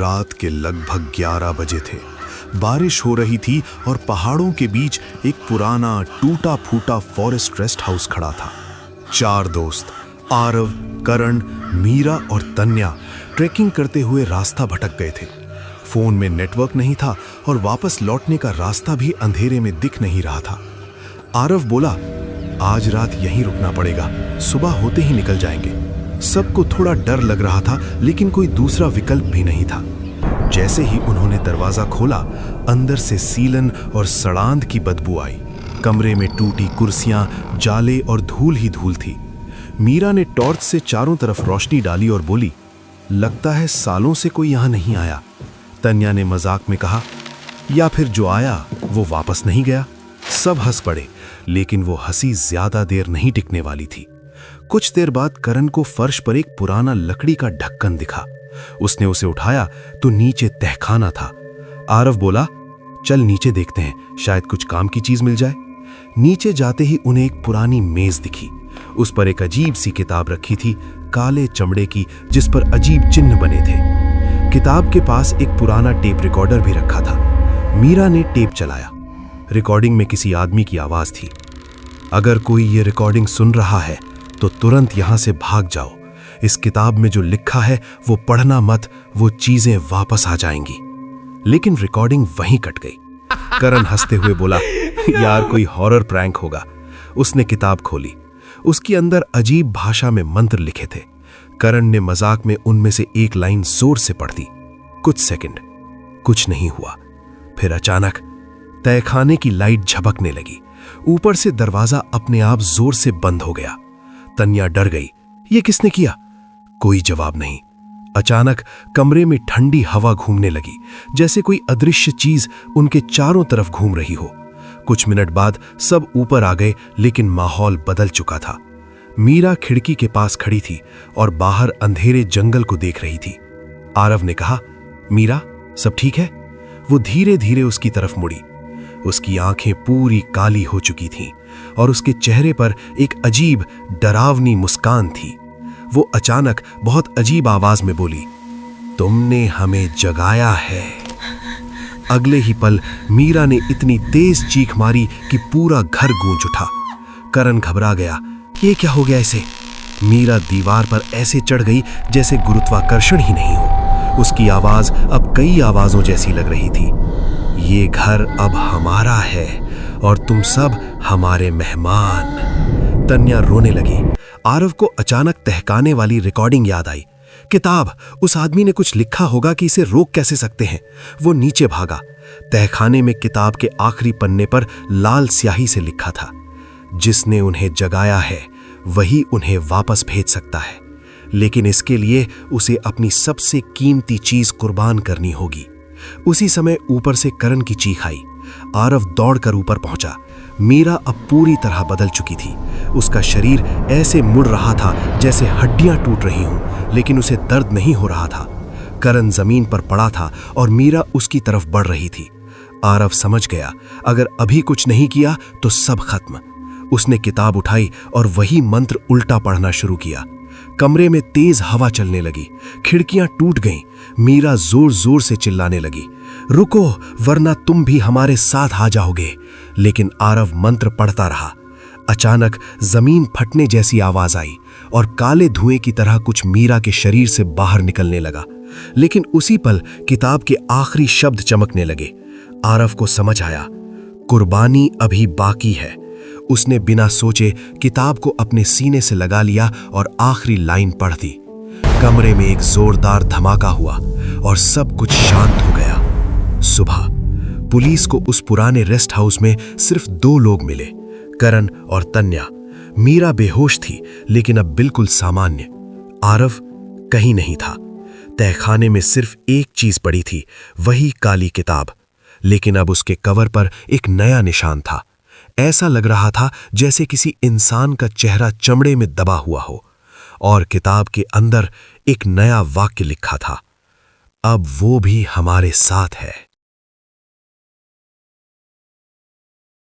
रात के लगभग 11 बजे थे। बारिश हो रही थी और पहाड़ों के बीच एक पुराना टूटा फूटा फॉरेस्ट रेस्ट हाउस खड़ा था। 4 दोस्त आरव, करण, मीरा और तन्या ट्रैकिंग करते हुए रास्ता भटक गए थे। फोन में नेटवर्क नहीं था और वापस लौटने का रास्ता भी अंधेरे में दिख नहीं रहा था। आरव बोला, आज रात यहीं रुकना पड़ेगा, सुबह होते ही निकल जाएंगे। सबको थोड़ा डर लग रहा था, लेकिन कोई दूसरा विकल्प भी नहीं था। जैसे ही उन्होंने दरवाजा खोला, अंदर से सीलन और सड़ांध की बदबू आई। कमरे में टूटी कुर्सियां, जाले और धूल ही धूल थी। मीरा ने टॉर्च से चारों तरफ रोशनी डाली और बोली, लगता है सालों से कोई यहां नहीं आया। तन्या ने मजाक में कहा, या फिर जो आया वो वापस नहीं गया। सब हंस पड़े, लेकिन वो हंसी ज्यादा देर नहीं टिकने वाली थी। कुछ देर बाद करण को फर्श पर एक पुराना लकड़ी का ढक्कन दिखा। उसने उसे उठाया तो नीचे तहखाना था। आरव बोला, चल नीचे देखते हैं, शायद कुछ काम की चीज मिल जाए। नीचे जाते ही उन्हें एक पुरानी मेज दिखी। उस पर एक अजीब सी किताब रखी थी, काले चमड़े की, जिस पर अजीब चिन्ह बने थे। किताब के पास एक पुराना टेप रिकॉर्डर भी रखा था। मीरा ने टेप चलाया। रिकॉर्डिंग में किसी आदमी की आवाज थी। अगर कोई ये रिकॉर्डिंग सुन रहा है तो तुरंत यहां से भाग जाओ। इस किताब में जो लिखा है वो पढ़ना मत, वो चीजें वापस आ जाएंगी। लेकिन रिकॉर्डिंग वहीं कट गई। करण हंसते हुए बोला, यार कोई हॉरर प्रैंक होगा। उसने किताब खोली। उसके अंदर अजीब भाषा में मंत्र लिखे थे। करण ने मजाक में उनमें से एक लाइन जोर से पढ़ दी। कुछ सेकंड, कुछ नहीं हुआ। फिर अचानक तहखाने की लाइट झपकने लगी। ऊपर से दरवाजा अपने आप जोर से बंद हो गया। तन्या डर गई, ये किसने किया? कोई जवाब नहीं। अचानक कमरे में ठंडी हवा घूमने लगी, जैसे कोई अदृश्य चीज उनके चारों तरफ घूम रही हो। कुछ मिनट बाद सब ऊपर आ गए, लेकिन माहौल बदल चुका था। मीरा खिड़की के पास खड़ी थी और बाहर अंधेरे जंगल को देख रही थी। आरव ने कहा, मीरा सब ठीक है? वो धीरे धीरे उसकी तरफ मुड़ी। उसकी आंखें पूरी काली हो चुकी थीं और उसके चेहरे पर एक अजीब डरावनी मुस्कान थी। वो अचानक बहुत अजीब आवाज में बोली, तुमने हमें जगाया है। अगले ही पल मीरा ने इतनी तेज चीख मारी कि पूरा घर गूंज उठा। करण घबरा गया, ये क्या हो गया इसे? मीरा दीवार पर ऐसे चढ़ गई जैसे गुरुत्वाकर्षण ही नहीं हो। उसकी आवाज अब कई आवाजों जैसी लग रही थी। ये घर अब हमारा है और तुम सब हमारे मेहमान। तन्या रोने लगी। आरव को अचानक तहकाने वाली रिकॉर्डिंग याद आई। किताब, उस आदमी ने कुछ लिखा होगा कि इसे रोक कैसे सकते हैं। वो नीचे भागा। तहखाने में किताब के आखिरी पन्ने पर लाल स्याही से लिखा था, जिसने उन्हें जगाया है वही उन्हें वापस भेज सकता है, लेकिन इसके लिए उसे अपनी सबसे कीमती चीज कुर्बान करनी होगी। उसी समय ऊपर से करण की चीख आई। आरव दौड़कर ऊपर पहुंचा। मीरा अब पूरी तरह बदल चुकी थी। उसका शरीर ऐसे मुड़ रहा था जैसे हड्डियां टूट रही हों, लेकिन उसे दर्द नहीं हो रहा था। करण जमीन पर पड़ा था और मीरा उसकी तरफ बढ़ रही थी। आरव समझ गया, अगर अभी कुछ नहीं किया तो सब खत्म। उसने किताब उठाई और वही मंत्र उल्टा पढ़ना शुरू किया। कमरे में तेज हवा चलने लगी। खिड़कियां टूट गईं। मीरा जोर जोर से चिल्लाने लगी, रुको वरना तुम भी हमारे साथ आ जाओगे। लेकिन आरव मंत्र पढ़ता रहा। अचानक जमीन फटने जैसी आवाज आई और काले धुएं की तरह कुछ मीरा के शरीर से बाहर निकलने लगा। लेकिन उसी पल किताब के आखिरी शब्द चमकने लगे। आरव को समझ आया, कुर्बानी अभी बाकी है। उसने बिना सोचे किताब को अपने सीने से लगा लिया और आखिरी लाइन पढ़ दी। कमरे में एक जोरदार धमाका हुआ और सब कुछ शांत हो गया। सुबह पुलिस को उस पुराने रेस्ट हाउस में सिर्फ 2 लोग मिले, करण और तन्या। मीरा बेहोश थी, लेकिन अब बिल्कुल सामान्य। आरव कहीं नहीं था। तहखाने में सिर्फ एक चीज पड़ी थी, वही काली किताब। लेकिन अब उसके कवर पर एक नया निशान था। ऐसा लग रहा था जैसे किसी इंसान का चेहरा चमड़े में दबा हुआ हो, और किताब के अंदर एक नया वाक्य लिखा था, अब वो भी हमारे साथ है।